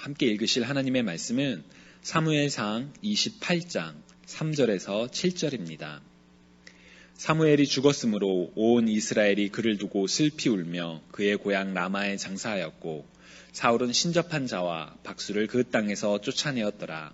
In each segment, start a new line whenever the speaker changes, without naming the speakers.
함께 읽으실 하나님의 말씀은 사무엘상 28장 3절에서 7절입니다. 사무엘이 죽었으므로 온 이스라엘이 그를 두고 슬피 울며 그의 고향 라마에 장사하였고 사울은 신접한 자와 박수를 그 땅에서 쫓아내었더라.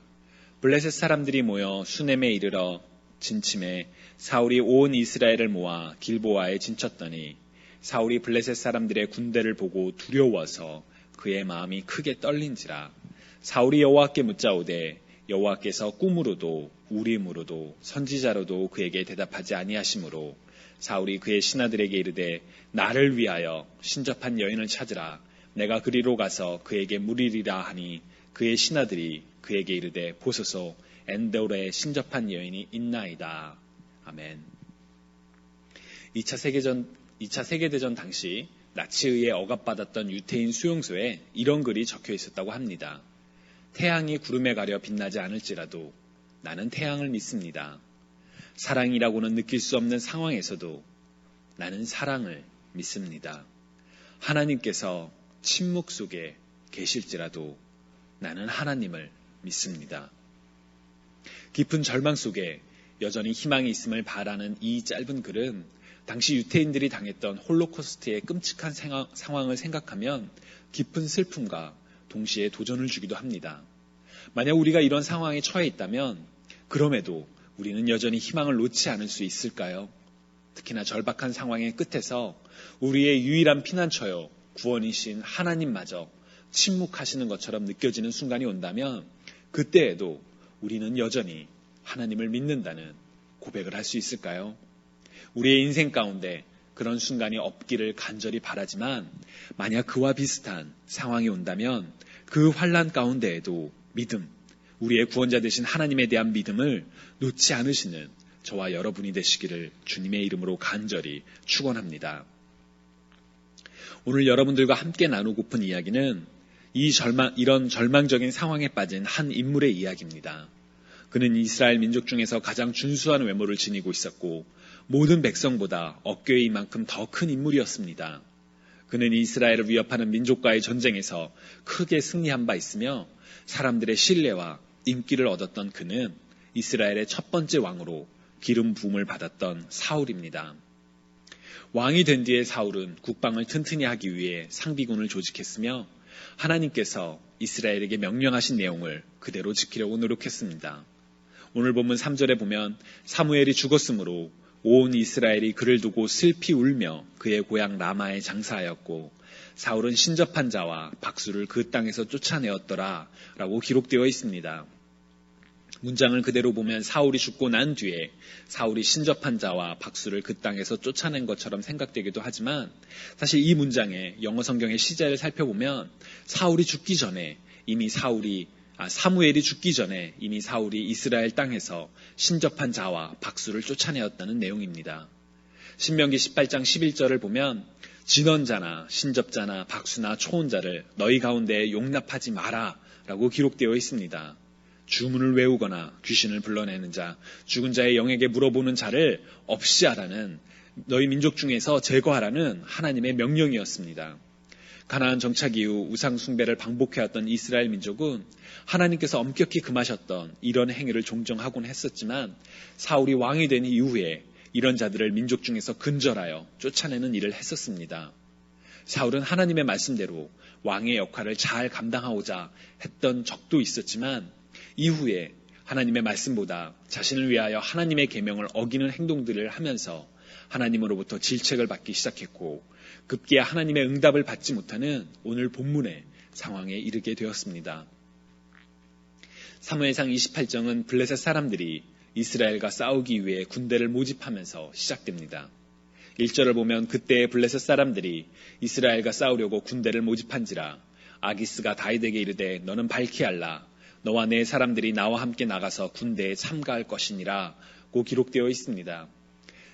블레셋 사람들이 모여 수넴에 이르러 진침해 사울이 온 이스라엘을 모아 길보아에 진쳤더니 사울이 블레셋 사람들의 군대를 보고 두려워서 그의 마음이 크게 떨린지라. 사울이 여호와께 묻자오되 여호와께서 꿈으로도 우림으로도 선지자로도 그에게 대답하지 아니하시므로 사울이 그의 신하들에게 이르되 나를 위하여 신접한 여인을 찾으라. 내가 그리로 가서 그에게 물으리라 하니 그의 신하들이 그에게 이르되 보소서 엔돌에 신접한 여인이 있나이다. 아멘. 2차 세계대전 당시 나치에 의해 억압받았던 유태인 수용소에 이런 글이 적혀 있었다고 합니다. 태양이 구름에 가려 빛나지 않을지라도 나는 태양을 믿습니다. 사랑이라고는 느낄 수 없는 상황에서도 나는 사랑을 믿습니다. 하나님께서 침묵 속에 계실지라도 나는 하나님을 믿습니다. 깊은 절망 속에 여전히 희망이 있음을 바라는 이 짧은 글은 당시 유태인들이 당했던 홀로코스트의 끔찍한 상황을 생각하면 깊은 슬픔과 동시에 도전을 주기도 합니다. 만약 우리가 이런 상황에 처해 있다면 그럼에도 우리는 여전히 희망을 놓지 않을 수 있을까요? 특히나 절박한 상황의 끝에서 우리의 유일한 피난처요 구원이신 하나님마저 침묵하시는 것처럼 느껴지는 순간이 온다면 그때에도 우리는 여전히 하나님을 믿는다는 고백을 할 수 있을까요? 우리의 인생 가운데 그런 순간이 없기를 간절히 바라지만 만약 그와 비슷한 상황이 온다면 그 환난 가운데에도 믿음, 우리의 구원자 되신 하나님에 대한 믿음을 놓지 않으시는 저와 여러분이 되시기를 주님의 이름으로 간절히 축원합니다. 오늘 여러분들과 함께 나누고픈 이야기는 이런 절망적인 상황에 빠진 한 인물의 이야기입니다. 그는 이스라엘 민족 중에서 가장 준수한 외모를 지니고 있었고 모든 백성보다 어깨에 이만큼 더 큰 인물이었습니다. 그는 이스라엘을 위협하는 민족과의 전쟁에서 크게 승리한 바 있으며 사람들의 신뢰와 인기를 얻었던 그는 이스라엘의 첫 번째 왕으로 기름 부음을 받았던 사울입니다. 왕이 된 뒤에 사울은 국방을 튼튼히 하기 위해 상비군을 조직했으며 하나님께서 이스라엘에게 명령하신 내용을 그대로 지키려고 노력했습니다. 오늘 본문 3절에 보면 사무엘이 죽었으므로 온 이스라엘이 그를 두고 슬피 울며 그의 고향 라마에 장사하였고 사울은 신접한 자와 박수를 그 땅에서 쫓아내었더라 라고 기록되어 있습니다. 문장을 그대로 보면 사울이 죽고 난 뒤에 사울이 신접한 자와 박수를 그 땅에서 쫓아낸 것처럼 생각되기도 하지만 사실 이 문장의 영어 성경의 시제를 살펴보면 사무엘이 죽기 전에 이미 사울이 이스라엘 땅에서 신접한 자와 박수를 쫓아내었다는 내용입니다. 신명기 18장 11절을 보면 진언자나 신접자나 박수나 초혼자를 너희 가운데 용납하지 마라 라고 기록되어 있습니다. 주문을 외우거나 귀신을 불러내는 자, 죽은 자의 영에게 물어보는 자를 없이 하라는 너희 민족 중에서 제거하라는 하나님의 명령이었습니다. 가나안 정착 이후 우상 숭배를 방복해왔던 이스라엘 민족은 하나님께서 엄격히 금하셨던 이런 행위를 종종 하곤 했었지만 사울이 왕이 된 이후에 이런 자들을 민족 중에서 근절하여 쫓아내는 일을 했었습니다. 사울은 하나님의 말씀대로 왕의 역할을 잘 감당하고자 했던 적도 있었지만 이후에 하나님의 말씀보다 자신을 위하여 하나님의 계명을 어기는 행동들을 하면서 하나님으로부터 질책을 받기 시작했고 급기야 하나님의 응답을 받지 못하는 오늘 본문의 상황에 이르게 되었습니다. 사무엘상 28장은 블레셋 사람들이 이스라엘과 싸우기 위해 군대를 모집하면서 시작됩니다. 1절을 보면 그때의 블레셋 사람들이 이스라엘과 싸우려고 군대를 모집한지라 아기스가 다윗에게 이르되 너는 밝히 알라 너와 내 사람들이 나와 함께 나가서 군대에 참가할 것이니라 고 기록되어 있습니다.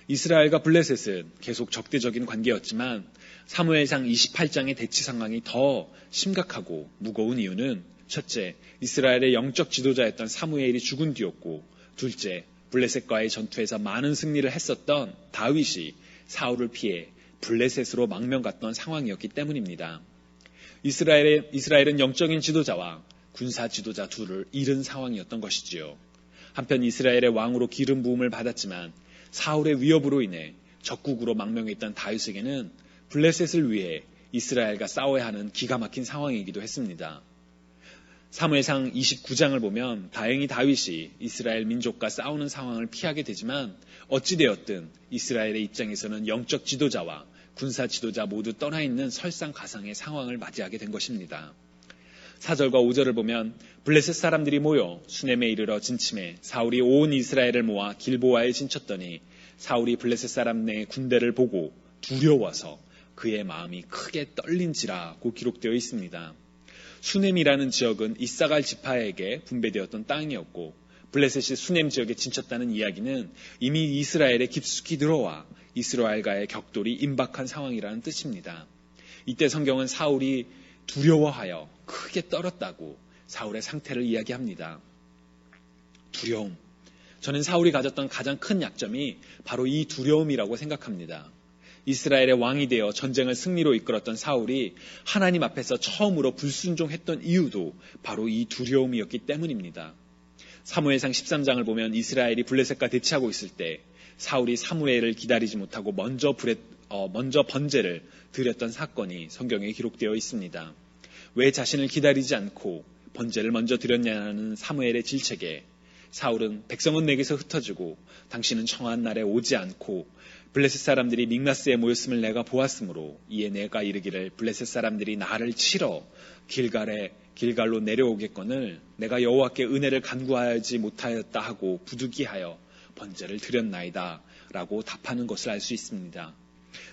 이스라엘과 블레셋은 계속 적대적인 관계였지만 사무엘상 28장의 대치 상황이 더 심각하고 무거운 이유는 첫째, 이스라엘의 영적 지도자였던 사무엘이 죽은 뒤였고 둘째, 블레셋과의 전투에서 많은 승리를 했었던 다윗이 사울을 피해 블레셋으로 망명 갔던 상황이었기 때문입니다. 이스라엘은 영적인 지도자와 군사 지도자 둘을 잃은 상황이었던 것이지요. 한편 이스라엘의 왕으로 기름 부음을 받았지만 사울의 위협으로 인해 적국으로 망명했던 다윗에게는 블레셋을 위해 이스라엘과 싸워야 하는 기가 막힌 상황이기도 했습니다. 사무엘상 29장을 보면 다행히 다윗이 이스라엘 민족과 싸우는 상황을 피하게 되지만 어찌되었든 이스라엘의 입장에서는 영적 지도자와 군사 지도자 모두 떠나 있는 설상가상의 상황을 맞이하게 된 것입니다. 4절과 5절을 보면 블레셋 사람들이 모여 수넴에 이르러 진침해 사울이 온 이스라엘을 모아 길보아에 진쳤더니 사울이 블레셋 사람의 군대를 보고 두려워서 그의 마음이 크게 떨린지라고 기록되어 있습니다. 수넴이라는 지역은 이사갈 지파에게 분배되었던 땅이었고 블레셋이 수넴 지역에 진쳤다는 이야기는 이미 이스라엘에 깊숙이 들어와 이스라엘과의 격돌이 임박한 상황이라는 뜻입니다. 이때 성경은 사울이 두려워하여 크게 떨었다고 사울의 상태를 이야기합니다. 두려움. 저는 사울이 가졌던 가장 큰 약점이 바로 이 두려움이라고 생각합니다. 이스라엘의 왕이 되어 전쟁을 승리로 이끌었던 사울이 하나님 앞에서 처음으로 불순종했던 이유도 바로 이 두려움이었기 때문입니다. 사무엘상 13장을 보면 이스라엘이 블레셋과 대치하고 있을 때 사울이 사무엘을 기다리지 못하고 먼저 번제를 드렸던 사건이 성경에 기록되어 있습니다. 왜 자신을 기다리지 않고 번제를 먼저 드렸냐는 사무엘의 질책에 사울은 백성은 내게서 흩어지고 당신은 청한 날에 오지 않고 블레셋 사람들이 믹마스에 모였음을 내가 보았으므로 이에 내가 이르기를 블레셋 사람들이 나를 치러 길갈로 내려오겠거늘 내가 여호와께 은혜를 간구하지 못하였다 하고 부득이하여 번제를 드렸나이다 라고 답하는 것을 알 수 있습니다.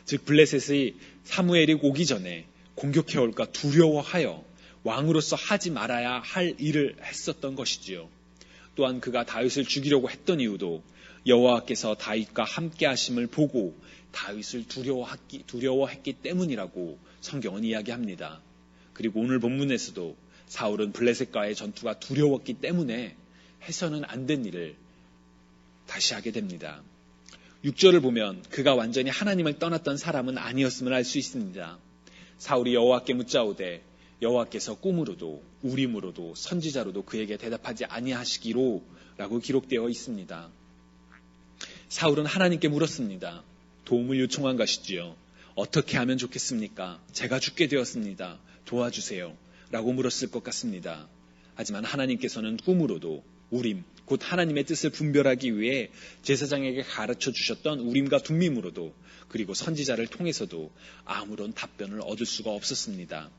즉 블레셋이 사무엘이 오기 전에 공격해올까 두려워하여 왕으로서 하지 말아야 할 일을 했었던 것이지요. 또한 그가 다윗을 죽이려고 했던 이유도 여호와께서 다윗과 함께 하심을 보고 다윗을 두려워했기 때문이라고 성경은 이야기합니다. 그리고 오늘 본문에서도 사울은 블레셋과의 전투가 두려웠기 때문에 해서는 안 된 일을 다시 하게 됩니다. 6절을 보면 그가 완전히 하나님을 떠났던 사람은 아니었음을 알 수 있습니다. 사울이 여호와께 묻자오되 여호와께서 꿈으로도 우림으로도 선지자로도 그에게 대답하지 아니하시기로 라고 기록되어 있습니다. 사울은 하나님께 물었습니다. 도움을 요청한 것이지요. 어떻게 하면 좋겠습니까? 제가 죽게 되었습니다. 도와주세요. 라고 물었을 것 같습니다. 하지만 하나님께서는 꿈으로도 우림, 곧 하나님의 뜻을 분별하기 위해 제사장에게 가르쳐 주셨던 우림과 둠밈으로도 그리고 선지자를 통해서도 아무런 답변을 얻을 수가 없었습니다.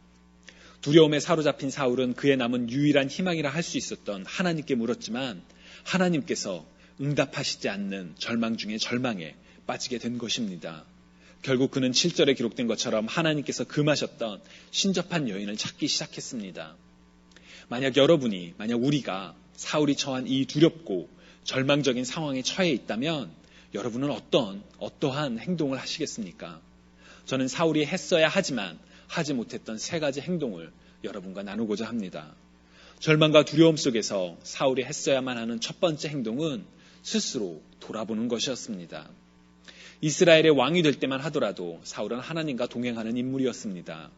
두려움에 사로잡힌 사울은 그의 남은 유일한 희망이라 할 수 있었던 하나님께 물었지만 하나님께서 응답하시지 않는 절망 중에 절망에 빠지게 된 것입니다. 결국 그는 7절에 기록된 것처럼 하나님께서 금하셨던 신접한 여인을 찾기 시작했습니다. 만약 우리가 사울이 처한 이 두렵고 절망적인 상황에 처해 있다면 여러분은 어떠한 행동을 하시겠습니까? 저는 사울이 했어야 하지만 하지 못했던 3가지 행동을 여러분과 나누고자 합니다. 절망과 두려움 속에서 사울이 했어야만 하는 첫 번째 행동은 스스로 돌아보는 것이었습니다. 이스라엘의 왕이 될 때만 하더라도 사울은 하나님과 동행하는 인물이었습니다.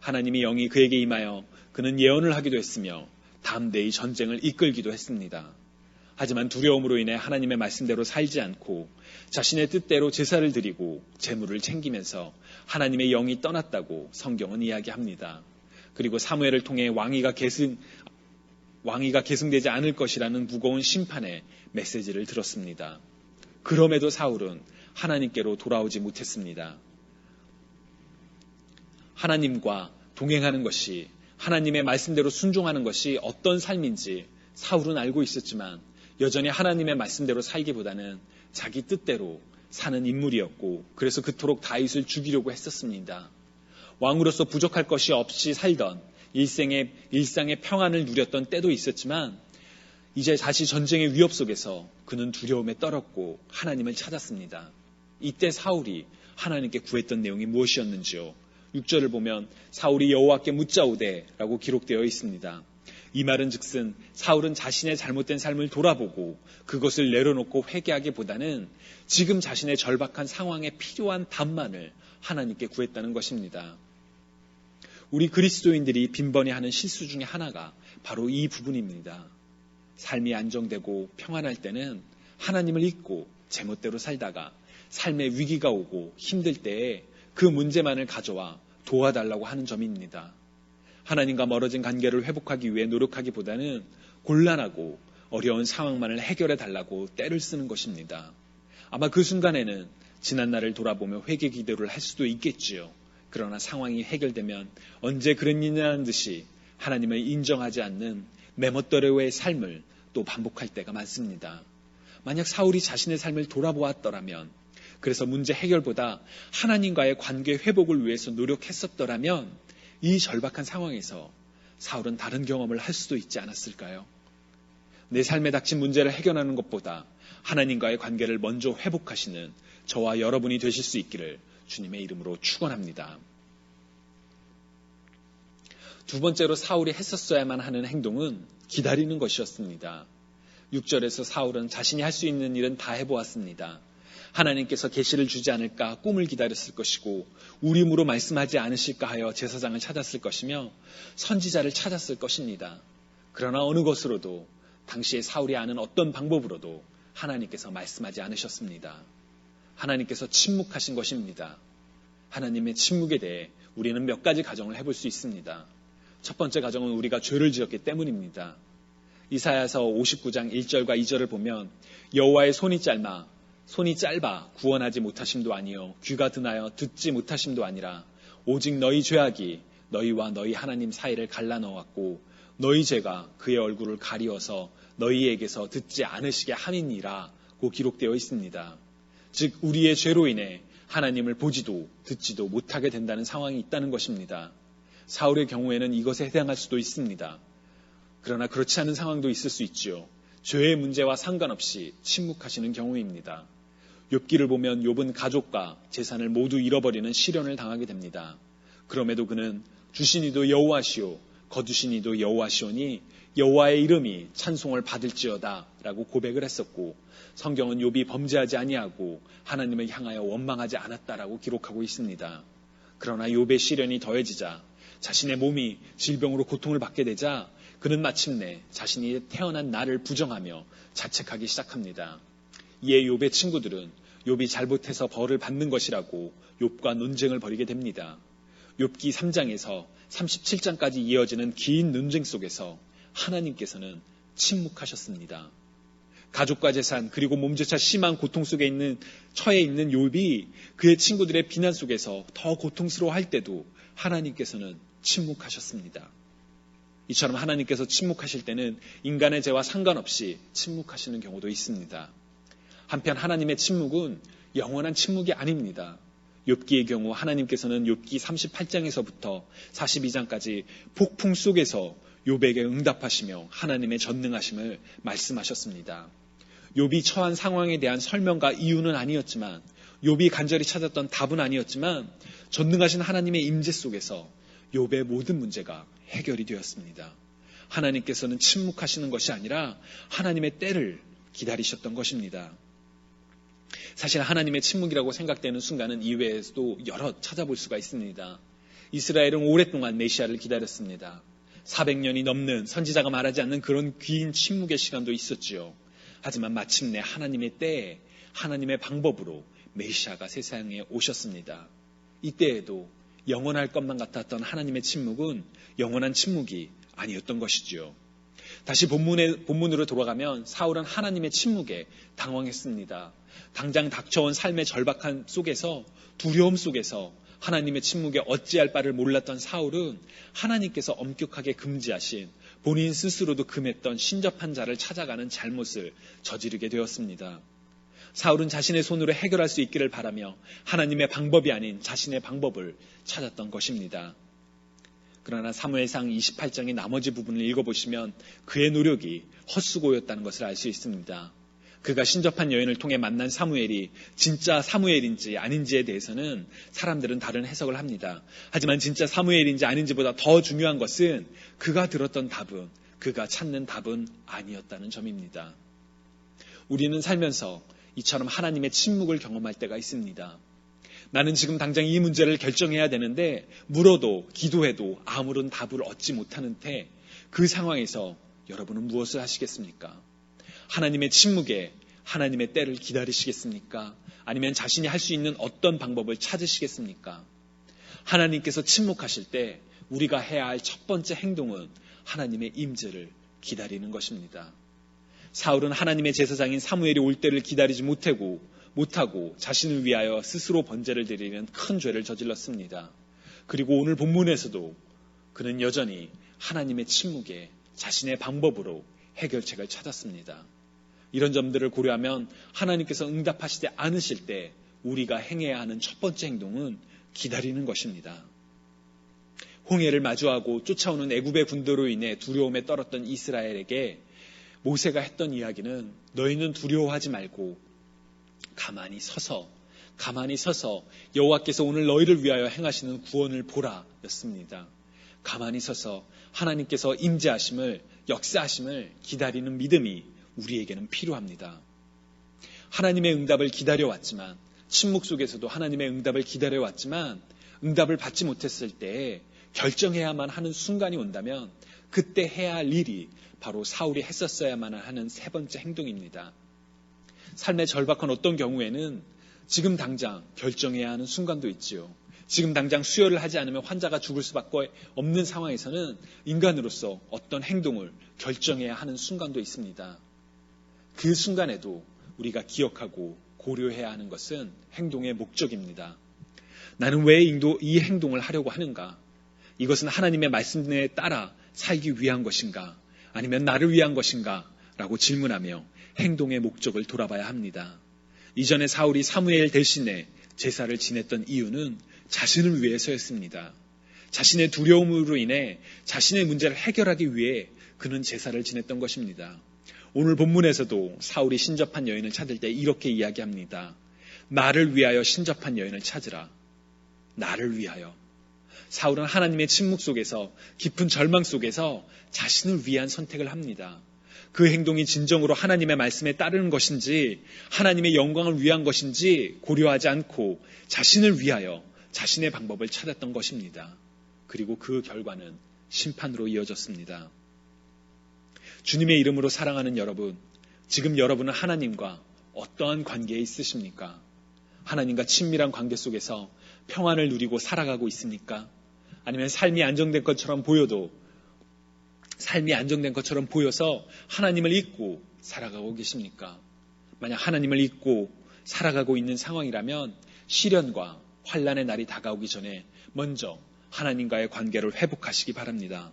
하나님이 영이 그에게 임하여 그는 예언을 하기도 했으며 담대히 전쟁을 이끌기도 했습니다. 하지만 두려움으로 인해 하나님의 말씀대로 살지 않고 자신의 뜻대로 제사를 드리고 재물을 챙기면서 하나님의 영이 떠났다고 성경은 이야기합니다. 그리고 사무엘을 통해 왕위가 계승되지 않을 것이라는 무거운 심판의 메시지를 들었습니다. 그럼에도 사울은 하나님께로 돌아오지 못했습니다. 하나님과 동행하는 것이, 하나님의 말씀대로 순종하는 것이 어떤 삶인지 사울은 알고 있었지만 여전히 하나님의 말씀대로 살기보다는 자기 뜻대로 사는 인물이었고 그래서 그토록 다윗을 죽이려고 했었습니다. 왕으로서 부족할 것이 없이 살던 일상의 평안을 누렸던 때도 있었지만 이제 다시 전쟁의 위협 속에서 그는 두려움에 떨었고 하나님을 찾았습니다. 이때 사울이 하나님께 구했던 내용이 무엇이었는지요? 6절을 보면 사울이 여호와께 묻자오되 라고 기록되어 있습니다. 이 말은 즉슨 사울은 자신의 잘못된 삶을 돌아보고 그것을 내려놓고 회개하기보다는 지금 자신의 절박한 상황에 필요한 답만을 하나님께 구했다는 것입니다. 우리 그리스도인들이 빈번히 하는 실수 중에 하나가 바로 이 부분입니다. 삶이 안정되고 평안할 때는 하나님을 잊고 제멋대로 살다가 삶의 위기가 오고 힘들 때에 그 문제만을 가져와 도와달라고 하는 점입니다. 하나님과 멀어진 관계를 회복하기 위해 노력하기보다는 곤란하고 어려운 상황만을 해결해 달라고 떼를 쓰는 것입니다. 아마 그 순간에는 지난 날을 돌아보며 회개 기도를 할 수도 있겠지요. 그러나 상황이 해결되면 언제 그랬느냐는 듯이 하나님을 인정하지 않는 메멋대로의 삶을 또 반복할 때가 많습니다. 만약 사울이 자신의 삶을 돌아보았더라면, 그래서 문제 해결보다 하나님과의 관계 회복을 위해서 노력했었더라면 이 절박한 상황에서 사울은 다른 경험을 할 수도 있지 않았을까요? 내 삶에 닥친 문제를 해결하는 것보다 하나님과의 관계를 먼저 회복하시는 저와 여러분이 되실 수 있기를 주님의 이름으로 축원합니다. 두 번째로 사울이 했었어야만 하는 행동은 기다리는 것이었습니다. 6절에서 사울은 자신이 할 수 있는 일은 다 해보았습니다. 하나님께서 계시를 주지 않을까 꿈을 기다렸을 것이고 우림으로 말씀하지 않으실까 하여 제사장을 찾았을 것이며 선지자를 찾았을 것입니다. 그러나 어느 것으로도 당시에 사울이 아는 어떤 방법으로도 하나님께서 말씀하지 않으셨습니다. 하나님께서 침묵하신 것입니다. 하나님의 침묵에 대해 우리는 몇 가지 가정을 해볼 수 있습니다. 첫 번째 가정은 우리가 죄를 지었기 때문입니다. 이사야서 59장 1절과 2절을 보면 여호와의 손이 짧아 구원하지 못하심도 아니요 귀가 드나여 듣지 못하심도 아니라 오직 너희 죄악이 너희와 너희 하나님 사이를 갈라넣었고 너희 죄가 그의 얼굴을 가리워서 너희에게서 듣지 않으시게 함이니라고 기록되어 있습니다. 즉 우리의 죄로 인해 하나님을 보지도 듣지도 못하게 된다는 상황이 있다는 것입니다. 사울의 경우에는 이것에 해당할 수도 있습니다. 그러나 그렇지 않은 상황도 있을 수 있지요. 죄의 문제와 상관없이 침묵하시는 경우입니다. 욥기를 보면 욥은 가족과 재산을 모두 잃어버리는 시련을 당하게 됩니다. 그럼에도 그는 주신 이도 여호와시오 거두신 이도 여호와시오니 여호와의 이름이 찬송을 받을지어다 라고 고백을 했었고 성경은 욥이 범죄하지 아니하고 하나님을 향하여 원망하지 않았다라고 기록하고 있습니다. 그러나 욥의 시련이 더해지자 자신의 몸이 질병으로 고통을 받게 되자 그는 마침내 자신이 태어난 날을 부정하며 자책하기 시작합니다. 이에 욥의 친구들은 욥이 잘못해서 벌을 받는 것이라고 욥과 논쟁을 벌이게 됩니다. 욥기 3장에서 37장까지 이어지는 긴 논쟁 속에서 하나님께서는 침묵하셨습니다. 가족과 재산 그리고 몸조차 심한 고통 속에 처해 있는 욥이 그의 친구들의 비난 속에서 더 고통스러워할 때도 하나님께서는 침묵하셨습니다. 이처럼 하나님께서 침묵하실 때는 인간의 죄와 상관없이 침묵하시는 경우도 있습니다. 한편 하나님의 침묵은 영원한 침묵이 아닙니다. 욥기의 경우 하나님께서는 욥기 38장에서부터 42장까지 폭풍 속에서 욥에게 응답하시며 하나님의 전능하심을 말씀하셨습니다. 욥이 처한 상황에 대한 설명과 이유는 아니었지만 욥이 간절히 찾았던 답은 아니었지만 전능하신 하나님의 임재 속에서 욥의 모든 문제가 해결이 되었습니다. 하나님께서는 침묵하시는 것이 아니라 하나님의 때를 기다리셨던 것입니다. 사실 하나님의 침묵이라고 생각되는 순간은 이외에도 여러 찾아볼 수가 있습니다. 이스라엘은 오랫동안 메시아를 기다렸습니다. 400년이 넘는 선지자가 말하지 않는 그런 긴 침묵의 시간도 있었지요. 하지만 마침내 하나님의 때에 하나님의 방법으로 메시아가 세상에 오셨습니다. 이때에도 영원할 것만 같았던 하나님의 침묵은 영원한 침묵이 아니었던 것이지요. 다시 본문으로 돌아가면 사울은 하나님의 침묵에 당황했습니다. 당장 닥쳐온 삶의 절박한 속에서 두려움 속에서 하나님의 침묵에 어찌할 바를 몰랐던 사울은 하나님께서 엄격하게 금지하신 본인 스스로도 금했던 신접한 자를 찾아가는 잘못을 저지르게 되었습니다. 사울은 자신의 손으로 해결할 수 있기를 바라며 하나님의 방법이 아닌 자신의 방법을 찾았던 것입니다. 그러나 사무엘상 28장의 나머지 부분을 읽어보시면 그의 노력이 헛수고였다는 것을 알 수 있습니다. 그가 신접한 여인을 통해 만난 사무엘이 진짜 사무엘인지 아닌지에 대해서는 사람들은 다른 해석을 합니다. 하지만 진짜 사무엘인지 아닌지보다 더 중요한 것은 그가 들었던 답은, 그가 찾는 답은 아니었다는 점입니다. 우리는 살면서 이처럼 하나님의 침묵을 경험할 때가 있습니다. 나는 지금 당장 이 문제를 결정해야 되는데 물어도 기도해도 아무런 답을 얻지 못하는 태, 그 상황에서 여러분은 무엇을 하시겠습니까? 하나님의 침묵에 하나님의 때를 기다리시겠습니까? 아니면 자신이 할 수 있는 어떤 방법을 찾으시겠습니까? 하나님께서 침묵하실 때 우리가 해야 할 첫 번째 행동은 하나님의 임재를 기다리는 것입니다. 사울은 하나님의 제사장인 사무엘이 올 때를 기다리지 못하고 자신을 위하여 스스로 번제를 드리는 큰 죄를 저질렀습니다. 그리고 오늘 본문에서도 그는 여전히 하나님의 침묵에 자신의 방법으로 해결책을 찾았습니다. 이런 점들을 고려하면 하나님께서 응답하시지 않으실 때 우리가 행해야 하는 첫 번째 행동은 기다리는 것입니다. 홍해를 마주하고 쫓아오는 애굽의 군대로 인해 두려움에 떨었던 이스라엘에게 모세가 했던 이야기는 너희는 두려워하지 말고 가만히 서서 여호와께서 오늘 너희를 위하여 행하시는 구원을 보라 였습니다. 가만히 서서 하나님께서 임재하심을, 역사하심을 기다리는 믿음이 우리에게는 필요합니다. 하나님의 응답을 기다려왔지만, 침묵 속에서도 하나님의 응답을 기다려왔지만 응답을 받지 못했을 때 결정해야만 하는 순간이 온다면 그때 해야 할 일이 바로 사울이 했었어야만 하는 세 번째 행동입니다. 삶의 절박한 어떤 경우에는 지금 당장 결정해야 하는 순간도 있지요. 지금 당장 수혈을 하지 않으면 환자가 죽을 수밖에 없는 상황에서는 인간으로서 어떤 행동을 결정해야 하는 순간도 있습니다. 그 순간에도 우리가 기억하고 고려해야 하는 것은 행동의 목적입니다. 나는 왜 이 행동을 하려고 하는가? 이것은 하나님의 말씀에 따라 살기 위한 것인가? 아니면 나를 위한 것인가? 라고 질문하며 행동의 목적을 돌아봐야 합니다. 이전에 사울이 사무엘 대신에 제사를 지냈던 이유는 자신을 위해서였습니다. 자신의 두려움으로 인해 자신의 문제를 해결하기 위해 그는 제사를 지냈던 것입니다. 오늘 본문에서도 사울이 신접한 여인을 찾을 때 이렇게 이야기합니다. 나를 위하여 신접한 여인을 찾으라. 나를 위하여. 사울은 하나님의 침묵 속에서, 깊은 절망 속에서 자신을 위한 선택을 합니다. 그 행동이 진정으로 하나님의 말씀에 따르는 것인지 하나님의 영광을 위한 것인지 고려하지 않고 자신을 위하여 자신의 방법을 찾았던 것입니다. 그리고 그 결과는 심판으로 이어졌습니다. 주님의 이름으로 사랑하는 여러분, 지금 여러분은 하나님과 어떠한 관계에 있으십니까? 하나님과 친밀한 관계 속에서 평안을 누리고 살아가고 있습니까? 아니면 삶이 안정된 것처럼 보여서 하나님을 잊고 살아가고 계십니까? 만약 하나님을 잊고 살아가고 있는 상황이라면 시련과 환난의 날이 다가오기 전에 먼저 하나님과의 관계를 회복하시기 바랍니다.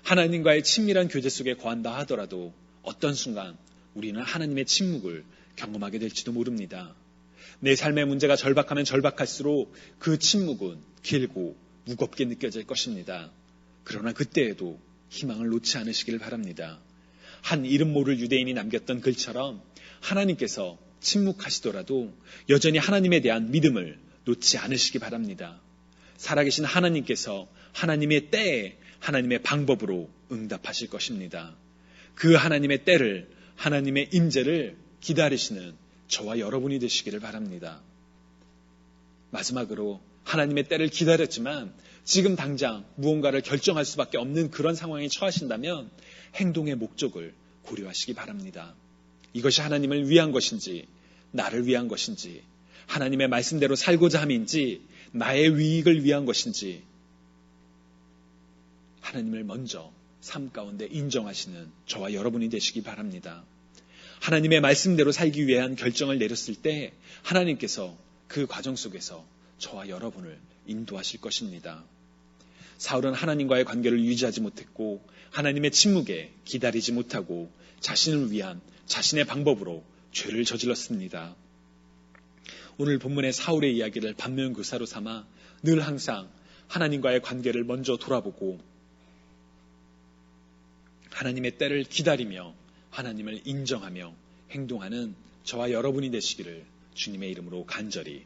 하나님과의 친밀한 교제 속에 거한다 하더라도 어떤 순간 우리는 하나님의 침묵을 경험하게 될지도 모릅니다. 내 삶의 문제가 절박하면 절박할수록 그 침묵은 길고 무겁게 느껴질 것입니다. 그러나 그때에도 희망을 놓지 않으시길 바랍니다. 한 이름 모를 유대인이 남겼던 글처럼 하나님께서 침묵하시더라도 여전히 하나님에 대한 믿음을 놓지 않으시기 바랍니다. 살아계신 하나님께서 하나님의 때에 하나님의 방법으로 응답하실 것입니다. 그 하나님의 때를, 하나님의 임재를 기다리시는 저와 여러분이 되시기를 바랍니다. 마지막으로 하나님의 때를 기다렸지만 지금 당장 무언가를 결정할 수밖에 없는 그런 상황에 처하신다면 행동의 목적을 고려하시기 바랍니다. 이것이 하나님을 위한 것인지 나를 위한 것인지 하나님의 말씀대로 살고자 함인지 나의 위익을 위한 것인지 하나님을 먼저 삶 가운데 인정하시는 저와 여러분이 되시기 바랍니다. 하나님의 말씀대로 살기 위한 결정을 내렸을 때 하나님께서 그 과정 속에서 저와 여러분을 인도하실 것입니다. 사울은 하나님과의 관계를 유지하지 못했고 하나님의 침묵에 기다리지 못하고 자신을 위한 자신의 방법으로 죄를 저질렀습니다. 오늘 본문의 사울의 이야기를 반면교사로 삼아 늘 항상 하나님과의 관계를 먼저 돌아보고 하나님의 때를 기다리며 하나님을 인정하며 행동하는 저와 여러분이 되시기를 주님의 이름으로 간절히